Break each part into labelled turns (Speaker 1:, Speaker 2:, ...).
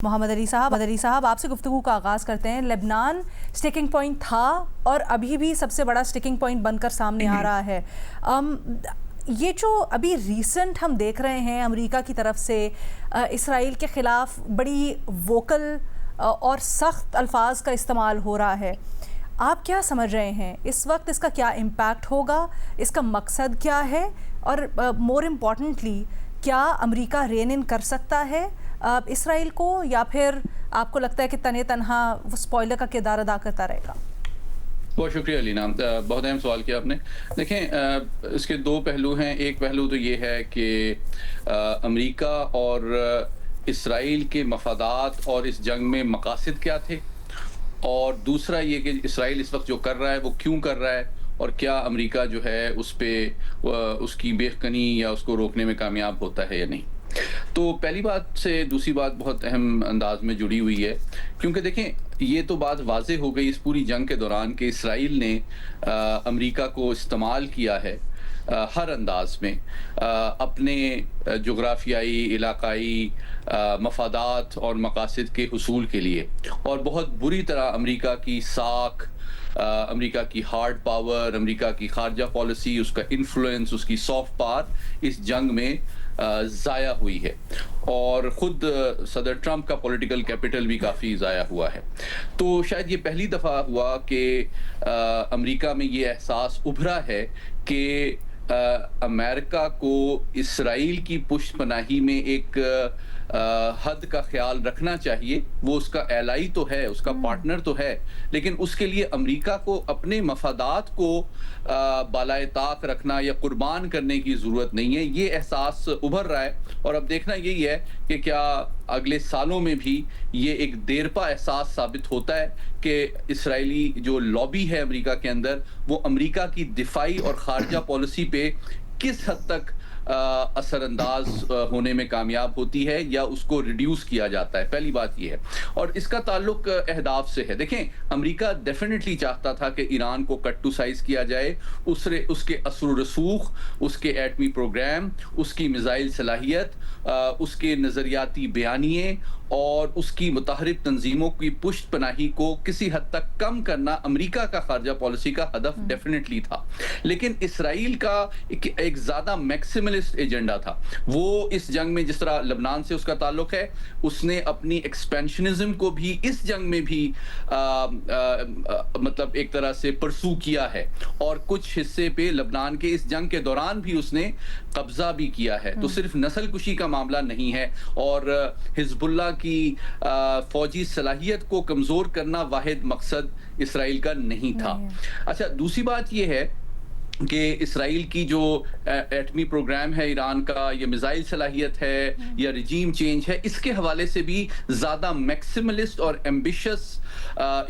Speaker 1: मोहम्मद अली साहब आपसे गुफ्तगू का आगाज़ करते हैं। लेबनान स्टिकिंग पॉइंट था और अभी भी सबसे बड़ा स्टिकिंग पॉइंट बनकर सामने आ रहा है। ये जो अभी रीसेंट हम देख रहे हैं अमेरिका की तरफ से इसराइल के ख़िलाफ़ बड़ी वोकल और सख्त अल्फाज का इस्तेमाल हो रहा है, आप क्या समझ रहे हैं इस वक्त? इसका क्या इम्पैक्ट होगा, इसका मकसद क्या है, और मोर इम्पॉर्टेंटली क्या अमेरिका रेन इन कर सकता है इसराइल को, या फिर आपको लगता है कि तने तनहा वो स्पॉइलर का किरदार अदा करता रहेगा?
Speaker 2: बहुत शुक्रिया अलीना, बहुत अहम सवाल किया आपने। देखें, इसके दो पहलू हैं। एक पहलू तो ये है कि अमेरिका और इसराइल के मफादात और इस जंग में मकासद क्या थे, और दूसरा ये कि इसराइल इस वक्त जो कर रहा है वो क्यों कर रहा है, और क्या अमेरिका जो है उस पर उसकी बेखनी या उसको रोकने में कामयाब होता है या नहीं। तो पहली बात से दूसरी बात बहुत अहम अंदाज में जुड़ी हुई है, क्योंकि देखें, ये तो बात वाज़े हो गई इस पूरी जंग के दौरान कि इसराइल ने अमेरिका को इस्तेमाल किया है हर अंदाज में अपने जुग्राफियाई इलाकाई मफादात और मकासद के हुसूल के लिए, और बहुत बुरी तरह अमेरिका की साख, अमेरिका की हार्ड पावर, अमेरिका की खारजा पॉलिसी, उसका इन्फ्लुएंस, उसकी सॉफ्ट पावर इस जंग में ज़ाया हुई है, और ख़ुद सदर ट्रंप का पॉलिटिकल कैपिटल भी काफ़ी ज़ाया हुआ है। तो शायद ये पहली दफ़ा हुआ कि अमेरिका में ये एहसास उभरा है कि अमेरिका को इसराइल की पुष्टपनाही में एक हद का ख्याल रखना चाहिए। वो उसका एलाई तो है, उसका पार्टनर तो है, लेकिन उसके लिए अमेरिका को अपने मफादात को बालाए ताक रखना या कुर्बान करने की ज़रूरत नहीं है। ये एहसास उभर रहा है, और अब देखना यही है कि क्या अगले सालों में भी ये एक देरपा एहसास साबित होता है कि इसराइली जो लॉबी है अमेरिका के अंदर, वो अमेरिका की दिफाई और खारजा पॉलिसी पे किस हद तक असरअंदाज होने में कामयाब होती है या उसको रिड्यूस किया जाता है। पहली बात यह है, और इसका ताल्लुक अहदाफ से है। देखें, अमेरिका डेफिनेटली चाहता था कि ईरान को कट टू साइज किया जाए, उसके असर रसूख, उसके एटमी प्रोग्राम, उसकी मिसाइल सलाहियत, उसके नज़रियाती बयानिए और उसकी मुताहरिब तंजीमों की पुष्ट पनाही को किसी हद तक कम करना अमेरिका का खारजा पॉलिसी का हदफ डेफिनेटली था। लेकिन इसराइल का एक ज़्यादा मैक्सिमलिस्ट एजेंडा था। वो इस जंग में, जिस तरह लेबनान से उसका ताल्लुक है, उसने अपनी एक्सपेंशनिज्म को भी इस जंग में भी मतलब एक तरह से परसू किया है, और कुछ हिस्से पे लेबनान के इस जंग के दौरान भी उसने कब्जा भी किया है। तो सिर्फ नस्ल कुशी का मामला नहीं है, और हिजबुल्लाह की फौजी सलाहियत को कमजोर करना वाहिद मकसद इसराइल का नहीं था। अच्छा, दूसरी बात यह है कि इसराइल की जो एटमी प्रोग्राम है ईरान का, या मिसाइल सलाहियत है, या रिजीम चेंज है, इसके हवाले से भी ज़्यादा मैक्सिमलिस्ट और एम्बिशियस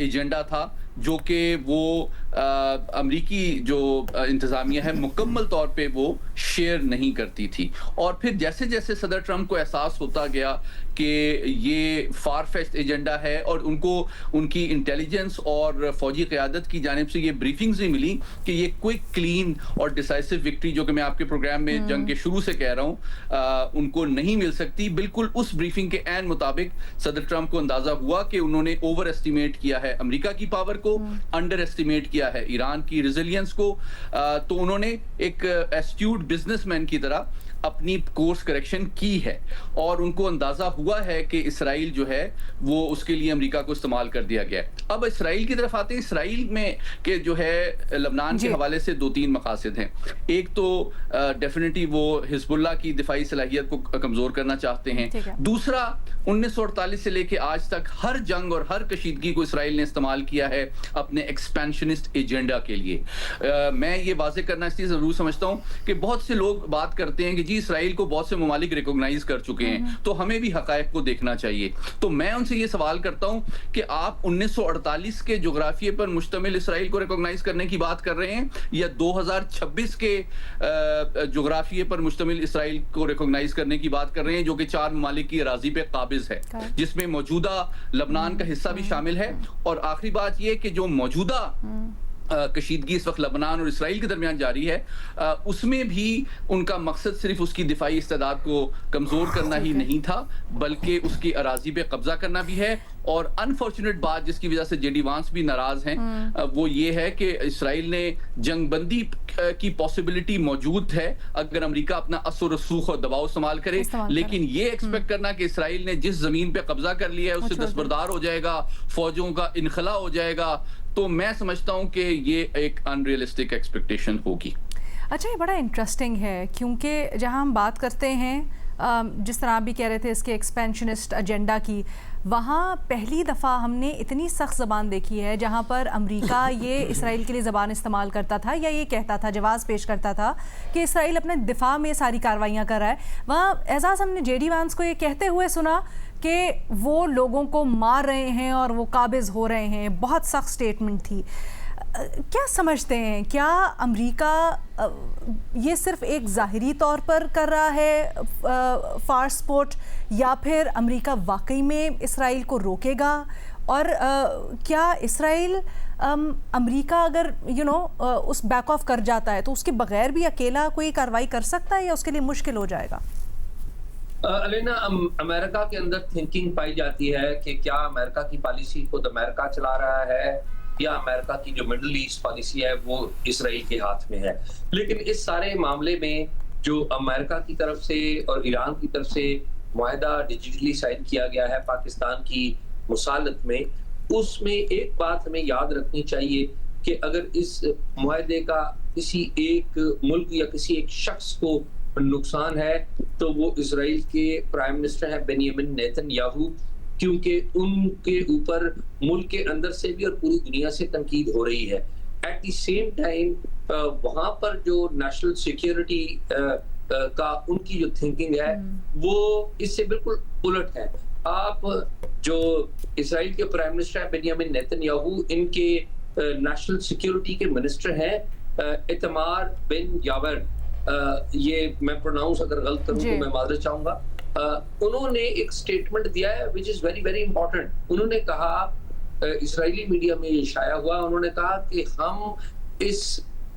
Speaker 2: एजेंडा था, जो कि वो अमरीकी जो इंतज़ामिया है मुकम्मल तौर पे वो शेयर नहीं करती थी। और फिर जैसे जैसे सदर ट्रंप को एहसास होता गया कि ये फार फेच्ड एजेंडा है, और उनको उनकी इंटेलिजेंस और फौजी क़यादत की जानिब से ये ब्रीफिंग्स भी मिली कि ये क्विक, क्लीन और डिसाइसिव विक्ट्री, जो कि मैं आपके प्रोग्राम में जंग के शुरू से कह रहा हूँ, उनको नहीं मिल सकती। बिल्कुल उस ब्रीफिंग के ऐन मुताबिक सदर ट्रंप को अंदाज़ा हुआ कि उन्होंने ओवर एस्टिमेट किया है अमेरिका की पावर को, अंडर एस्टिमेट किया है ईरान की रेजिलियंस को। तो उन्होंने एक एस्ट्यूट बिजनेसमैन की तरह अपनी कोर्स करेक्शन की है, और उनको अंदाजा हुआ है कि इसराइल जो है वो उसके लिए अमेरिका को इस्तेमाल कर दिया गया है। अब इसराइल की तरफ आते हैं। इसराइल में के जो है लेबनान के हवाले से दो तीन मकासद हैं। एक तो डेफिनेटली वो हिजबुल्लाह की दिफाई सलाहियत को कमजोर करना चाहते हैं। दूसरा, 1948 से लेके आज तक हर जंग और हर कशीदगी को इसराइल ने इस्तेमाल किया है अपने एक्सपेंशनिस्ट एजेंडा के लिए। मैं ये वाजे करना इसलिए जरूर समझता हूँ कि बहुत से लोग बात करते हैं कि जी इसराइल को बहुत से ममालिक रिकॉग्नाइज कर चुके हैं, तो हमें भी हकायक को देखना चाहिए। तो मैं उनसे ये सवाल करता हूं कि आप 1948 के जोग्राफिये पर मुश्तमिल इसराइल को रिकॉग्नाइज करने की बात कर रहे हैं, या 2026 के जोग्राफिये पर मुश्तमिल इसराइल को रिकॉग्नाइज करने की बात कर रहे हैं, जो कि 4 ममालिक की अराजी पे काबिज है, जिसमें मौजूदा लेबनान का हिस्सा भी शामिल है। और आखिरी बात यह कि जो मौजूदा कशीदगी इस वक्त लबनान और इसराइल के दरमियान जारी है, उसमें भी उनका मकसद सिर्फ उसकी दिफाई इस्तेदाद को कमज़ोर करना ही नहीं था, बल्कि उसकी अराजी पे कब्जा करना भी है। और अनफॉर्चुनेट बात जिसकी वजह से जेडी वांस भी नाराज हैं, वो ये है कि इसराइल ने जंगबंदी की पॉसिबिलिटी मौजूद है अगर अमेरिका अपना असर रसूख और दबाव इस्तेमाल करे, लेकिन ये एक्सपेक्ट करना कि इसराइल ने जिस जमीन पे कब्जा कर लिया है उससे दस्तबरदार हो जाएगा, फौजों का इनखला हो जाएगा, तो मैं समझता हूं कि ये एक अनरियलिस्टिक एक्सपेक्टेशन होगी।
Speaker 1: अच्छा, ये बड़ा इंटरेस्टिंग है क्योंकि जहां हम बात करते हैं, जिस तरह आप भी कह रहे थे इसके एक्सपेंशनिस्ट एजेंडा की, वहाँ पहली दफ़ा हमने इतनी सख्त ज़बान देखी है जहाँ पर अमेरिका ये इसराइल के लिए ज़बान इस्तेमाल करता था या ये कहता था, जवाब पेश करता था कि इसराइल अपने दिफा में सारी कार्रवाइयाँ कर रहा है। वहाँ एजाज़ हमने जेडी वांस को ये कहते हुए सुना कि वो लोगों को मार रहे हैं और वो काबिज़ हो रहे हैं। बहुत सख्त स्टेटमेंट थी। क्या समझते हैं, क्या अमेरिका ये सिर्फ एक ज़ाहिरी तौर पर कर रहा है फार सपोर्ट, या फिर अमेरिका वाकई में इसराइल को रोकेगा? और क्या इसराइल अमेरिका अगर उस बैक ऑफ कर जाता है तो उसके बगैर भी अकेला कोई कार्रवाई कर सकता है या उसके लिए मुश्किल हो जाएगा?
Speaker 3: अलीना, अमेरिका के अंदर थिंकिंग पाई जाती है कि क्या अमेरिका की पॉलिसी खुद अमेरिका चला रहा है या अमेरिका की जो मिडल ईस्ट पॉलिसी है वो इसराइल के हाथ में है। लेकिन इस सारे मामले में जो अमेरिका की तरफ से और ईरान की तरफ से मुआहदा डिजिटली साइन किया गया है पाकिस्तान की मुसालत में, उसमें एक बात हमें याद रखनी चाहिए कि अगर इस मुआहदे का किसी एक मुल्क या किसी एक शख्स को नुकसान है तो वो इसराइल के प्राइम मिनिस्टर हैं बेंयामिन नेतन्याहू, क्योंकि उनके ऊपर मुल्क के अंदर से भी और पूरी दुनिया से तनकीद हो रही है। एट द सेम टाइम वहां पर जो नेशनल सिक्योरिटी का उनकी जो थिंकिंग है वो इससे बिल्कुल उलट है। आप जो इसराइल के प्राइम मिनिस्टर हैं बेंयामिन नेतन्याहू, इनके नेशनल सिक्योरिटी के मिनिस्टर हैं इतमार बिन यावर, ये मैं प्रोनाउंस अगर गलत करूं तो मैं माजरत चाहूंगा। उन्होंने एक स्टेटमेंट दिया है which is very very important. उन्होंने कहा, इजरायली मीडिया में ये शाया हुआ, उन्होंने कहा कि हम इस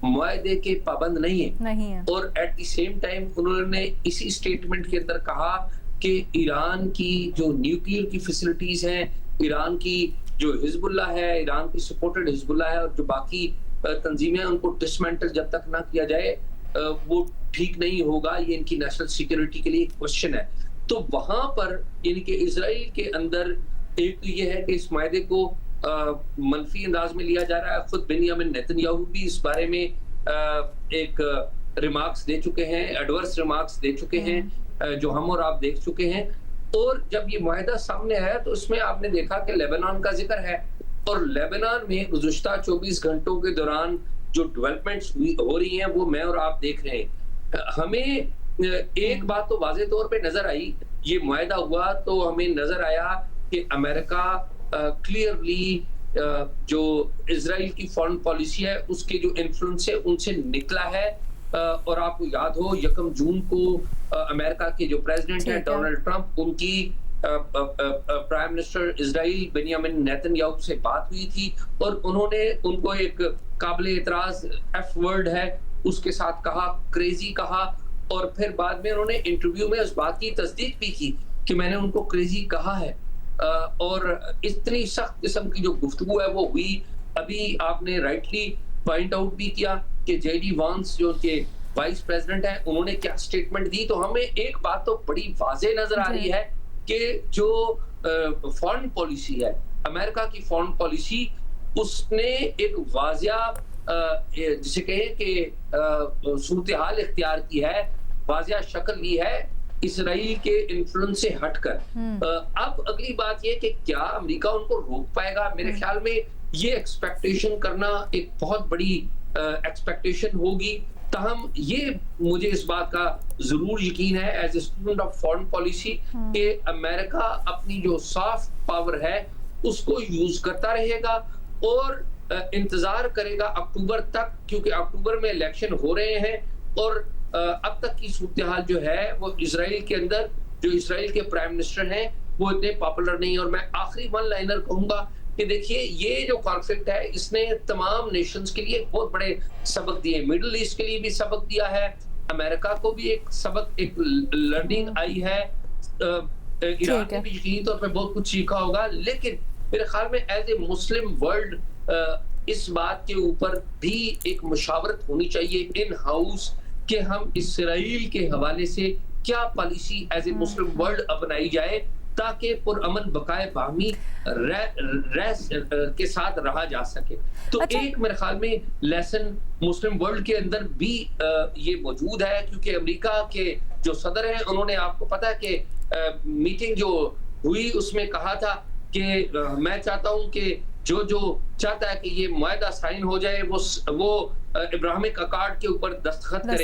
Speaker 3: मुआहदे के पाबंद नहीं है। और एट द सेम टाइम उन्होंने इसी स्टेटमेंट के अंदर कहा कि ईरान की जो न्यूक्लियर की फैसिलिटीज हैं, ईरान की जो हिजबुल्लाह है, ईरान की सपोर्टेड हिजबुल्लाह है और जो बाकी तंजीमें हैं, उनको डिसमेंटल जब तक ना किया जाए वो ठीक नहीं होगा। ये इनकी नेशनल सिक्योरिटी के लिए क्वेश्चन है। तो वहां पर इनके इजराइल के अंदर एक तो ये है कि इस मायदे को मनफी अंदाज में लिया जा रहा है। खुद बेंयामिन नेतन्याहू भी इस बारे में एक रिमार्क्स दे चुके हैं, एडवर्स रिमार्क्स दे चुके हैं, जो हम और आप देख चुके हैं। और जब ये मुआहदा सामने आया तो उसमें आपने देखा कि लेबनान का जिक्र है, और लेबनान में गुज़श्ता 24 घंटों के दौरान जो डेवलपमेंट्स हो रही हैं वो मैं और आप देख रहे हैं। हमें एक बात तो वाज़े तौर पे नजर आई, ये मुआहदा हुआ तो हमें नजर आया कि अमेरिका क्लियरली जो इजराइल की फॉरेन पॉलिसी है उसके जो इन्फ्लुएंस है उनसे निकला है। और आपको याद हो 1 जून को अमेरिका के जो प्रेसिडेंट हैं डोनाल्ड ट्रंप, उनकी prime minister Israel Benjamin Netanyahu से बात हुई थी और उन्होंने उनको एक काबिल एतराज एफ वर्ड है उसके साथ कहा, क्रेजी कहा, और फिर बाद में उन्होंने इंटरव्यू में उस बात की तस्दीक भी की कि मैंने उनको क्रेजी कहा है। और इतनी सख्त किस्म की जो गुफ्तगू है वो हुई। अभी आपने राइटली पॉइंट आउट भी किया कि जेडी वांस जो उनके वाइस प्रेसिडेंट हैं उन्होंने क्या स्टेटमेंट दी। तो हमें एक बात तो बड़ी वाज़े नजर आ रही है कि जो फॉरेन पॉलिसी है अमेरिका की, फॉरेन पॉलिसी उसने एक वाज़िया जिसे कहें कि सूरत हाल इख्तियार की है, वाज़िया शक्ल ली है इसराइल के इन्फ्लुएंस से हटकर। अब अगली बात ये कि क्या अमेरिका उनको रोक पाएगा? मेरे ख्याल में ये एक्सपेक्टेशन करना एक बहुत बड़ी एक्सपेक्टेशन होगी। तहम ये मुझे इस बात का जरूर यकीन है as a student of foreign policy कि अमेरिका अपनी जो सॉफ्ट पावर है उसको यूज करता रहेगा और इंतजार करेगा अक्टूबर तक, क्योंकि अक्टूबर में इलेक्शन हो रहे हैं और अब तक की सूरत हाल जो है वो इजराइल के अंदर जो इजराइल के प्राइम मिनिस्टर हैं वो इतने पॉपुलर नहीं। और मैं आखिरी वन लाइनर कहूंगा कि देखिए ये जो कॉन्फ्लिक्ट है इसने तमाम नेशंस के लिए एक बहुत बड़े सबक दिए, मिडिल ईस्ट के लिए भी सबक दिया है, अमेरिका को भी एक सबक, एक लर्निंग आई है, ईरान ने भी यकीनी तौर पे बहुत कुछ सीखा होगा। लेकिन मेरे ख्याल में एज ए मुस्लिम वर्ल्ड इस बात के ऊपर भी एक मुशावरत होनी चाहिए इन हाउस कि हम इसराइल के हवाले से क्या policy as a Muslim world अपनाई जाए ताकि पुरअमन बकाए बामी के साथ रहा जा सके। तो
Speaker 1: अच्छा।
Speaker 3: एक मेरे ख्याल में लेसन मुस्लिम वर्ल्ड के अंदर भी ये मौजूद है, क्योंकि अमेरिका के जो सदर हैं उन्होंने, आपको पता है कि मीटिंग जो हुई उसमें कहा था कि मैं चाहता हूं कि जो जो चाहता है कि ये मुआहदा साइन हो जाए वो इब्राहिमिक अकॉर्ड के ऊपर दस्तखत करे।